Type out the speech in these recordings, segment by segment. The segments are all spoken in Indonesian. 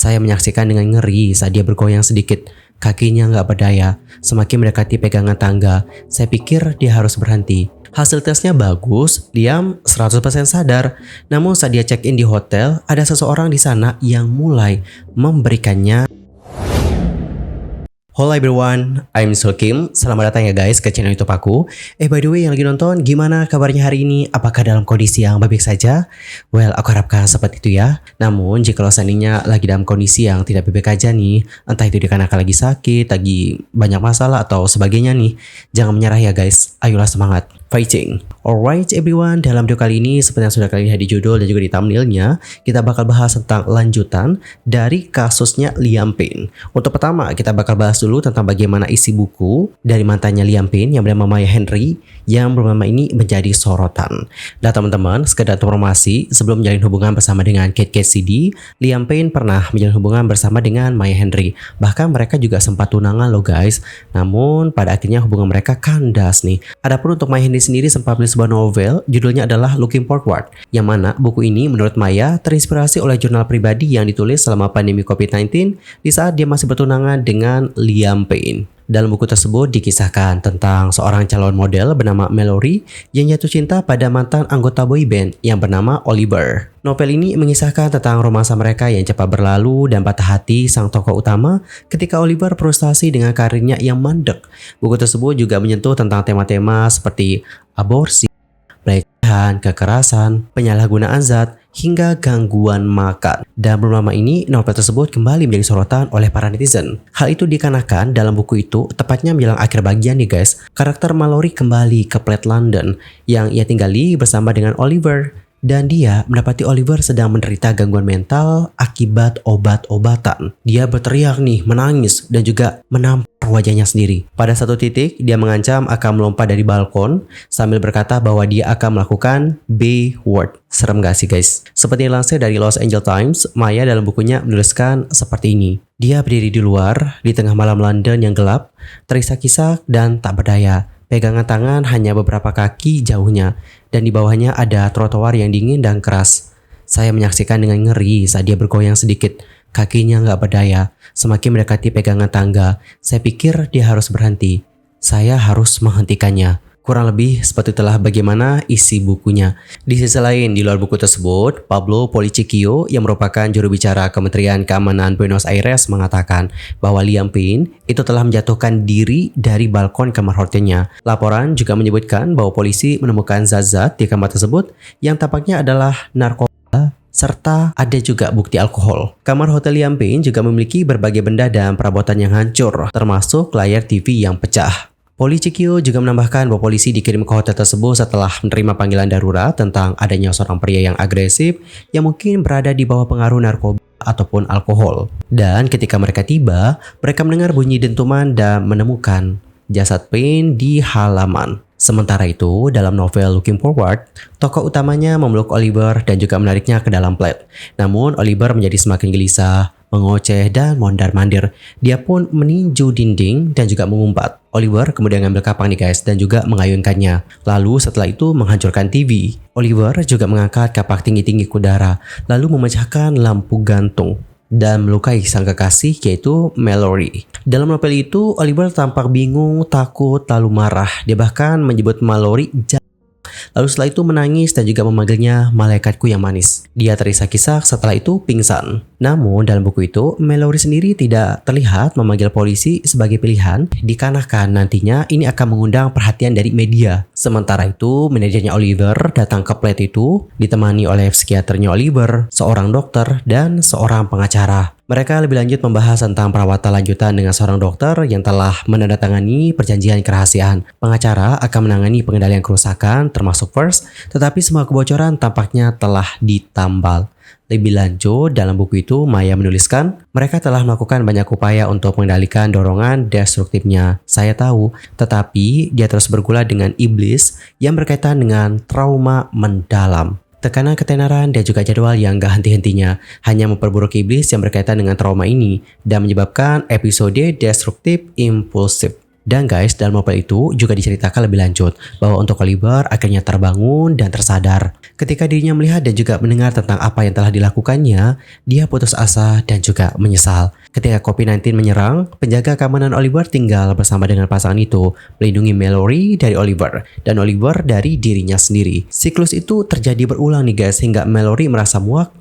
Saya menyaksikan dengan ngeri saat dia bergoyang sedikit. Kakinya nggak berdaya. Semakin mendekati pegangan tangga, saya pikir dia harus berhenti. Hasil tesnya bagus, Liam 100% sadar. Namun saat dia check-in di hotel, ada seseorang di sana yang mulai memberikannya. Hello everyone, I'm Sulkim. Selamat datang ya guys ke channel YouTube aku. By the way yang lagi nonton, gimana kabarnya hari ini? Apakah dalam kondisi yang baik saja? Well, aku harapkan seperti itu ya. Namun jika seandainya lagi dalam kondisi yang tidak baik aja nih, entah itu dikarenakan lagi sakit, lagi banyak masalah atau sebagainya nih, jangan menyerah ya guys. Ayolah semangat, fighting. Alright everyone, dalam video kali ini seperti yang sudah kalian lihat di judul dan juga di thumbnailnya, kita bakal bahas tentang lanjutan dari kasusnya Liam Payne. Untuk pertama, kita bakal bahas dulu tentang bagaimana isi buku dari mantannya Liam Payne yang bernama Maya Henry yang bernama ini menjadi sorotan. Dan teman-teman, sekedar informasi, sebelum menjalin hubungan bersama dengan Kate Cassidy, Liam Payne pernah menjalin hubungan bersama dengan Maya Henry. Bahkan mereka juga sempat tunangan loh guys. Namun pada akhirnya hubungan mereka kandas nih. Adapun untuk Maya Henry sendiri sempat menulis sebuah novel, judulnya adalah Looking Forward, yang mana buku ini menurut Maya terinspirasi oleh jurnal pribadi yang ditulis selama pandemi COVID-19 di saat dia masih bertunangan dengan Liam Payne. Dalam buku tersebut dikisahkan tentang seorang calon model bernama Mallory yang jatuh cinta pada mantan anggota boyband yang bernama Oliver. Novel ini mengisahkan tentang romansa mereka yang cepat berlalu dan patah hati sang tokoh utama ketika Oliver frustasi dengan karirnya yang mandek. Buku tersebut juga menyentuh tentang tema-tema seperti aborsi, pelecehan, kekerasan, penyalahgunaan zat, hingga gangguan makan. Dan belum lama ini, novel tersebut kembali menjadi sorotan oleh para netizen. Hal itu dikarenakan dalam buku itu, tepatnya menjelang akhir bagian nih guys, karakter Mallory kembali ke Flat London yang ia tinggali bersama dengan Oliver. Dan dia mendapati Oliver sedang menderita gangguan mental akibat obat-obatan. Dia berteriak nih, menangis, dan juga menampar wajahnya sendiri. Pada satu titik, dia mengancam akan melompat dari balkon sambil berkata bahwa dia akan melakukan B-word. Serem gak sih guys? Seperti dilansir dari Los Angeles Times, Maya dalam bukunya menuliskan seperti ini. Dia berdiri di luar, di tengah malam London yang gelap, terisak-isak dan tak berdaya. Pegangan tangan hanya beberapa kaki jauhnya, dan di bawahnya ada trotoar yang dingin dan keras. Saya menyaksikan dengan ngeri saat dia bergoyang sedikit. Kakinya nggak berdaya. Semakin mendekati pegangan tangga, saya pikir dia harus berhenti. Saya harus menghentikannya. Kurang lebih seperti itulah bagaimana isi bukunya. Di sisi lain, di luar buku tersebut, Pablo Policicchio yang merupakan juru bicara Kementerian Keamanan Buenos Aires mengatakan bahwa Liam Payne itu telah menjatuhkan diri dari balkon kamar hotelnya. Laporan juga menyebutkan bahwa polisi menemukan zat-zat di kamar tersebut yang tampaknya adalah narkoba serta ada juga bukti alkohol. Kamar hotel Liam Payne juga memiliki berbagai benda dan perabotan yang hancur, termasuk layar TV yang pecah. Policicchio juga menambahkan bahwa polisi dikirim ke hotel tersebut setelah menerima panggilan darurat tentang adanya seorang pria yang agresif yang mungkin berada di bawah pengaruh narkoba ataupun alkohol. Dan ketika mereka tiba, mereka mendengar bunyi dentuman dan menemukan jasad Payne di halaman. Sementara itu, dalam novel Looking Forward, tokoh utamanya memeluk Oliver dan juga menariknya ke dalam flat. Namun, Oliver menjadi semakin gelisah, mengoceh, dan mondar-mandir. Dia pun meninju dinding dan juga mengumpat. Oliver kemudian mengambil kapang nih guys dan juga mengayunkannya. Lalu setelah itu menghancurkan TV. Oliver juga mengangkat kapak tinggi-tinggi ke udara, lalu memecahkan lampu gantung dan melukai sang kekasih yaitu Mallory. Dalam novel itu, Oliver tampak bingung, takut, lalu marah. Dia bahkan menyebut Mallory jahat. Lalu setelah itu menangis dan juga memanggilnya malaikatku yang manis. Dia terisak-isak setelah itu pingsan. Namun dalam buku itu, Mallory sendiri tidak terlihat memanggil polisi sebagai pilihan dikarenakan nantinya ini akan mengundang perhatian dari media. Sementara itu, manajernya Oliver datang ke flat itu ditemani oleh psikiaternya Oliver, seorang dokter, dan seorang pengacara. Mereka lebih lanjut membahas tentang perawatan lanjutan dengan seorang dokter yang telah menandatangani perjanjian kerahasiaan. Pengacara akan menangani pengendalian kerusakan termasuk first, tetapi semua kebocoran tampaknya telah ditambal. Lebih lanjut, dalam buku itu Maya menuliskan, mereka telah melakukan banyak upaya untuk mengendalikan dorongan destruktifnya. Saya tahu, tetapi dia terus bergula dengan iblis yang berkaitan dengan trauma mendalam. Tekanan ketenaran dan juga jadwal yang gak henti-hentinya hanya memperburuk iblis yang berkaitan dengan trauma ini dan menyebabkan episode destruktif impulsif. Dan guys, dalam novel itu juga diceritakan lebih lanjut bahwa untuk Oliver akhirnya terbangun dan tersadar. Ketika dirinya melihat dan juga mendengar tentang apa yang telah dilakukannya, dia putus asa dan juga menyesal. Ketika COVID-19 menyerang, penjaga keamanan Oliver tinggal bersama dengan pasangan itu, melindungi Mallory dari Oliver dan Oliver dari dirinya sendiri. Siklus itu terjadi berulang nih guys, hingga Mallory merasa muak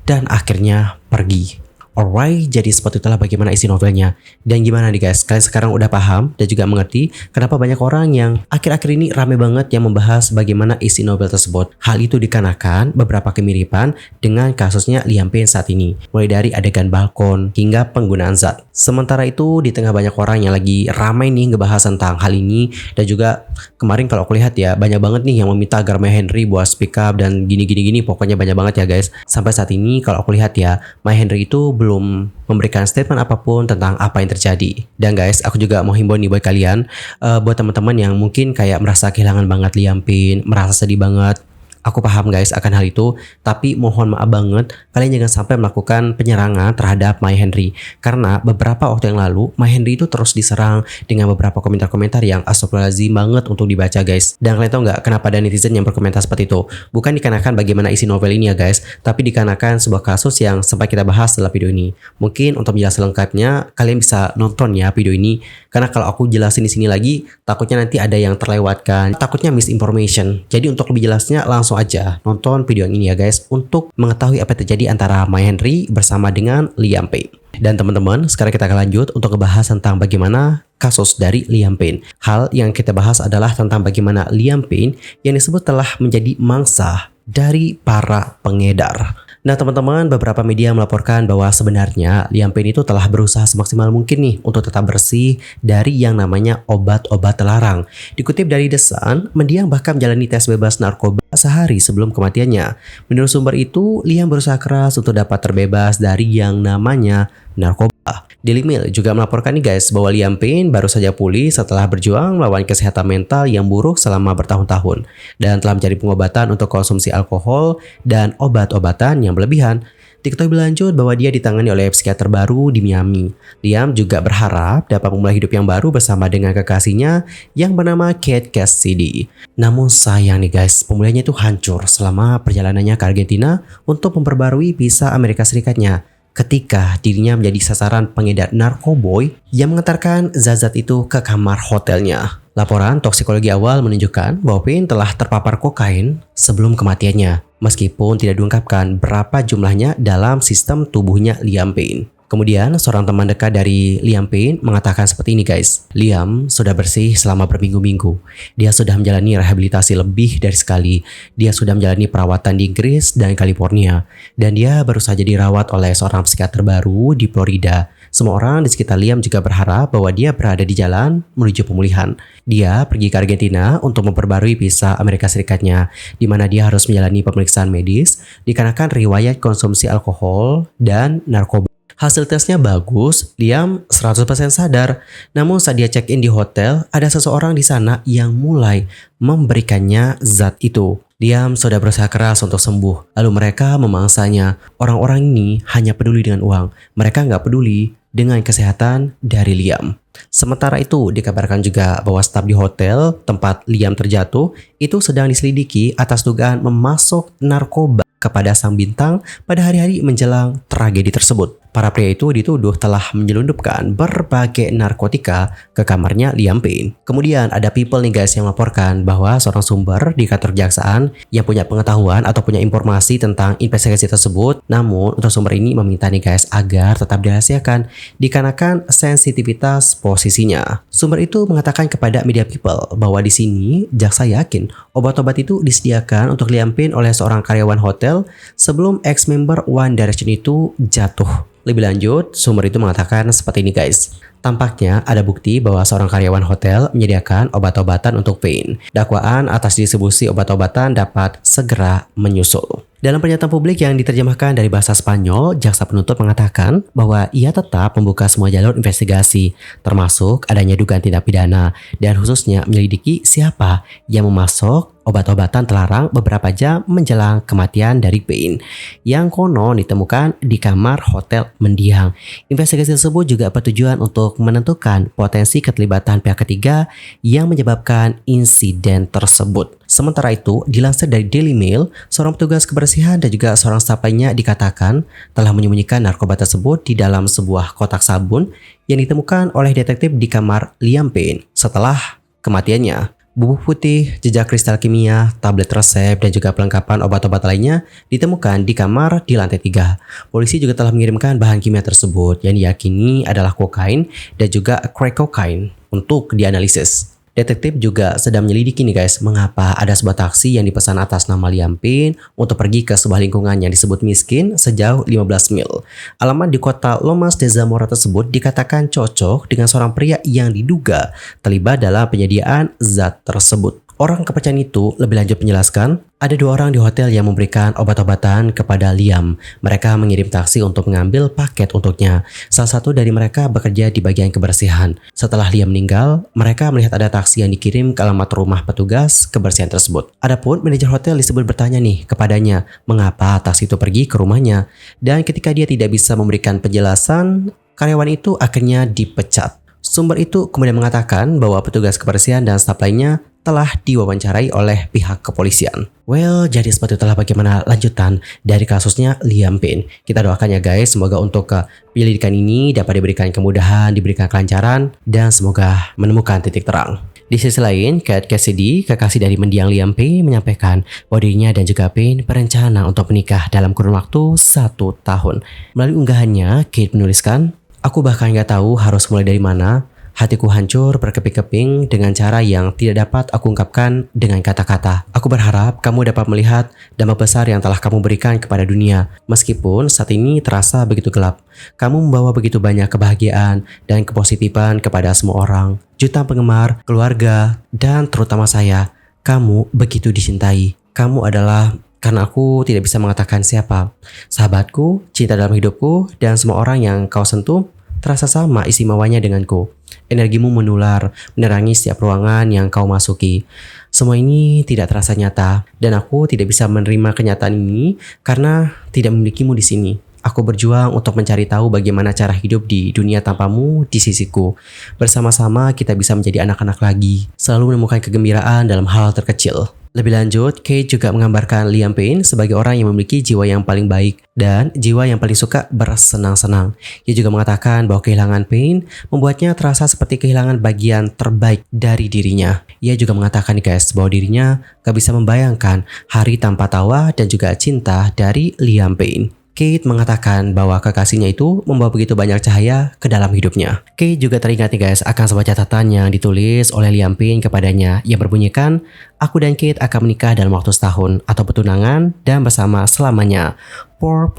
dan akhirnya pergi. Alright, jadi seperti itulah bagaimana isi novelnya. Dan gimana nih guys, kalian sekarang udah paham dan juga mengerti kenapa banyak orang yang akhir-akhir ini rame banget yang membahas bagaimana isi novel tersebut. Hal itu dikarenakan beberapa kemiripan dengan kasusnya Liam Payne saat ini. Mulai dari adegan balkon hingga penggunaan zat. Sementara itu di tengah banyak orang yang lagi ramai nih ngebahas tentang hal ini. Dan juga kemarin kalau aku lihat ya, banyak banget nih yang meminta agar My Henry buat speak up dan gini-gini. Pokoknya banyak banget ya guys. Sampai saat ini kalau aku lihat ya, My Henry itu belum memberikan statement apapun tentang apa yang terjadi. Dan guys, aku juga mau himbau nih buat kalian, buat teman-teman yang mungkin kayak merasa kehilangan banget Liam Payne, merasa sedih banget. Aku paham guys akan hal itu, tapi mohon maaf banget kalian jangan sampai melakukan penyerangan terhadap My Henry. Karena beberapa waktu yang lalu My Henry itu terus diserang dengan beberapa komentar-komentar yang astagfirullahaladzim banget untuk dibaca guys. Dan kalian tahu nggak kenapa ada netizen yang berkomentar seperti itu? Bukan dikarenakan bagaimana isi novel ini ya guys, tapi dikarenakan sebuah kasus yang sempat kita bahas dalam video ini. Mungkin untuk menjelaskan lengkapnya kalian bisa nonton ya video ini, karena kalau aku jelasin di sini lagi takutnya nanti ada yang terlewatkan, takutnya misinformation. Jadi untuk lebih jelasnya langsung aja nonton video yang ini ya guys, untuk mengetahui apa yang terjadi antara My Henry bersama dengan Liam Payne. Dan teman-teman, sekarang kita akan lanjut untuk ngebahas tentang bagaimana kasus dari Liam Payne. Hal yang kita bahas adalah tentang bagaimana Liam Payne yang disebut telah menjadi mangsa dari para pengedar. Nah teman-teman, beberapa media melaporkan bahwa sebenarnya Liam Payne itu telah berusaha semaksimal mungkin nih untuk tetap bersih dari yang namanya obat-obat terlarang. Dikutip dari The Sun, mendiang bahkan menjalani tes bebas narkoba sehari sebelum kematiannya. Menurut sumber itu, Liam berusaha keras untuk dapat terbebas dari yang namanya narkoba. Daily Mail juga melaporkan nih guys bahwa Liam Payne baru saja pulih setelah berjuang melawan kesehatan mental yang buruk selama bertahun-tahun dan telah mencari pengobatan untuk konsumsi alkohol dan obat-obatan yang berlebihan. Diketahui berlanjut bahwa dia ditangani oleh psikiater baru di Miami. Liam juga berharap dapat memulai hidup yang baru bersama dengan kekasihnya yang bernama Kate Cassidy. Namun sayang nih guys, pemulihannya itu hancur selama perjalanannya ke Argentina untuk memperbarui visa Amerika Serikatnya, ketika dirinya menjadi sasaran pengedar narkoboy yang mengantarkan zat-zat itu ke kamar hotelnya. Laporan toksikologi awal menunjukkan bahwa Payne telah terpapar kokain sebelum kematiannya, meskipun tidak diungkapkan berapa jumlahnya dalam sistem tubuhnya Liam Payne. Kemudian seorang teman dekat dari Liam Payne mengatakan seperti ini guys. Liam sudah bersih selama berminggu-minggu. Dia sudah menjalani rehabilitasi lebih dari sekali. Dia sudah menjalani perawatan di Inggris dan California. Dan dia baru saja dirawat oleh seorang psikiater baru di Florida. Semua orang di sekitar Liam juga berharap bahwa dia berada di jalan menuju pemulihan. Dia pergi ke Argentina untuk memperbarui visa Amerika Serikatnya, di mana dia harus menjalani pemeriksaan medis dikarenakan riwayat konsumsi alkohol dan narkoba. Hasil tesnya bagus, Liam 100% sadar. Namun saat dia check-in di hotel, ada seseorang di sana yang mulai memberikannya zat itu. Liam sudah berusaha keras untuk sembuh, lalu mereka memangsanya. Orang-orang ini hanya peduli dengan uang. Mereka nggak peduli dengan kesehatan dari Liam. Sementara itu, dikabarkan juga bahwa staf di hotel tempat Liam terjatuh itu sedang diselidiki atas dugaan memasok narkoba kepada sang bintang pada hari-hari menjelang tragedi tersebut. Para pria itu dituduh telah menyelundupkan berbagai narkotika ke kamarnya Liam Payne. Kemudian ada people nih guys yang melaporkan bahwa seorang sumber di kantor kejaksaan yang punya pengetahuan atau punya informasi tentang investigasi tersebut. Namun untuk sumber ini meminta nih guys agar tetap dirahasiakan dikarenakan sensitivitas posisinya. Sumber itu mengatakan kepada media people bahwa di sini jaksa yakin obat-obat itu disediakan untuk Liam Payne oleh seorang karyawan hotel sebelum ex-member One Direction itu jatuh. Lebih lanjut, sumber itu mengatakan seperti ini guys. Tampaknya ada bukti bahwa seorang karyawan hotel menyediakan obat-obatan untuk Payne. Dakwaan atas distribusi obat-obatan dapat segera menyusul. Dalam pernyataan publik yang diterjemahkan dari bahasa Spanyol, jaksa penuntut mengatakan bahwa ia tetap membuka semua jalur investigasi, termasuk adanya dugaan tindak pidana, dan khususnya menyelidiki siapa yang memasok obat-obatan terlarang beberapa jam menjelang kematian dari Payne, yang konon ditemukan di kamar hotel mendiang. Investigasi tersebut juga bertujuan untuk untuk menentukan potensi keterlibatan pihak ketiga yang menyebabkan insiden tersebut. Sementara itu, dilansir dari Daily Mail, seorang petugas kebersihan dan juga seorang staf lainnya dikatakan telah menyembunyikan narkoba tersebut di dalam sebuah kotak sabun yang ditemukan oleh detektif di kamar Liam Payne setelah kematiannya. Bubuk putih, jejak kristal kimia, tablet resep, dan juga pelengkapan obat-obat lainnya ditemukan di kamar di lantai 3. Polisi juga telah mengirimkan bahan kimia tersebut yang diyakini adalah kokain dan juga crack cocaine untuk dianalisis. Detektif juga sedang menyelidiki nih guys, mengapa ada sebuah taksi yang dipesan atas nama Liam Payne untuk pergi ke sebuah lingkungan yang disebut miskin sejauh 15 mil. Alamat di kota Lomas de Zamora tersebut dikatakan cocok dengan seorang pria yang diduga terlibat dalam penyediaan zat tersebut. Orang kepercayaan itu lebih lanjut menjelaskan, ada 2 orang di hotel yang memberikan obat-obatan kepada Liam. Mereka mengirim taksi untuk mengambil paket untuknya. Salah satu dari mereka bekerja di bagian kebersihan. Setelah Liam meninggal, mereka melihat ada taksi yang dikirim ke alamat rumah petugas kebersihan tersebut. Adapun manajer hotel disebut bertanya nih kepadanya, mengapa taksi itu pergi ke rumahnya. Dan ketika dia tidak bisa memberikan penjelasan, karyawan itu akhirnya dipecat. Sumber itu kemudian mengatakan bahwa petugas kebersihan dan staf lainnya telah diwawancarai oleh pihak kepolisian. Well, jadi seperti itulah bagaimana lanjutan dari kasusnya Liam Payne. Kita doakan ya guys, semoga untuk penyelidikan ini dapat diberikan kemudahan, diberikan kelancaran, dan semoga menemukan titik terang. Di sisi lain, Kate Cassidy, kekasih dari mendiang Liam Payne, menyampaikan bahwa dirinya dan juga Payne berencana untuk menikah dalam kurun waktu 1 tahun. Melalui unggahannya, Kate menuliskan, "Aku bahkan gak tahu harus mulai dari mana. Hatiku hancur berkeping-keping dengan cara yang tidak dapat aku ungkapkan dengan kata-kata. Aku berharap kamu dapat melihat dampak besar yang telah kamu berikan kepada dunia. Meskipun saat ini terasa begitu gelap, kamu membawa begitu banyak kebahagiaan dan kepositifan kepada semua orang. Jutaan penggemar, keluarga, dan terutama saya. Kamu begitu dicintai. Kamu adalah..." Karena aku tidak bisa mengatakan siapa. Sahabatku, cinta dalam hidupku, dan semua orang yang kau sentuh terasa sama istimewanya denganku. Energimu menular, menerangi setiap ruangan yang kau masuki. Semua ini tidak terasa nyata, dan aku tidak bisa menerima kenyataan ini karena tidak memilikimu di sini. Aku berjuang untuk mencari tahu bagaimana cara hidup di dunia tanpamu di sisiku. Bersama-sama kita bisa menjadi anak-anak lagi, selalu menemukan kegembiraan dalam hal terkecil. Lebih lanjut, Kate juga menggambarkan Liam Payne sebagai orang yang memiliki jiwa yang paling baik dan jiwa yang paling suka bersenang-senang. Ia juga mengatakan bahwa kehilangan Payne membuatnya terasa seperti kehilangan bagian terbaik dari dirinya. Ia juga mengatakan guys bahwa dirinya gak bisa membayangkan hari tanpa tawa dan juga cinta dari Liam Payne. Kate mengatakan bahwa kekasihnya itu membawa begitu banyak cahaya ke dalam hidupnya. Kate juga teringat nih guys akan sebuah catatan yang ditulis oleh Liam Payne kepadanya yang berbunyikan, "Aku dan Kate akan menikah dalam waktu setahun atau bertunangan dan bersama selamanya. Por.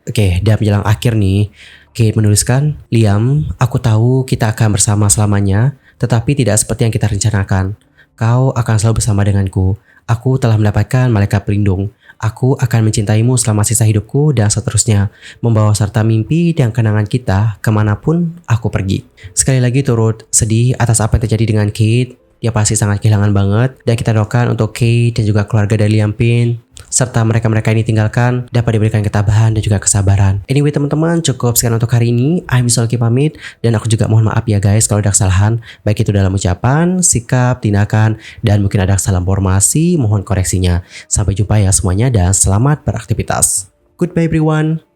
Oke, dan menjelang akhir nih, Kate menuliskan, "Liam, aku tahu kita akan bersama selamanya, tetapi tidak seperti yang kita rencanakan. Kau akan selalu bersama denganku. Aku telah mendapatkan malaikat pelindung. Aku akan mencintaimu selama sisa hidupku dan seterusnya, membawa serta mimpi dan kenangan kita kemanapun aku pergi." Sekali lagi turut sedih atas apa yang terjadi dengan Kate. Dia pasti sangat kehilangan banget, dan kita doakan untuk Kate dan juga keluarga dari Liam Payne serta mereka-mereka ini tinggalkan dapat diberikan ketabahan dan juga kesabaran. Anyway teman-teman, cukup sekian untuk hari ini. I'm Solki pamit, dan aku juga mohon maaf ya guys kalau ada kesalahan, baik itu dalam ucapan, sikap, tindakan, dan mungkin ada kesalahan formasi, mohon koreksinya. Sampai jumpa ya semuanya dan selamat beraktivitas. Goodbye everyone.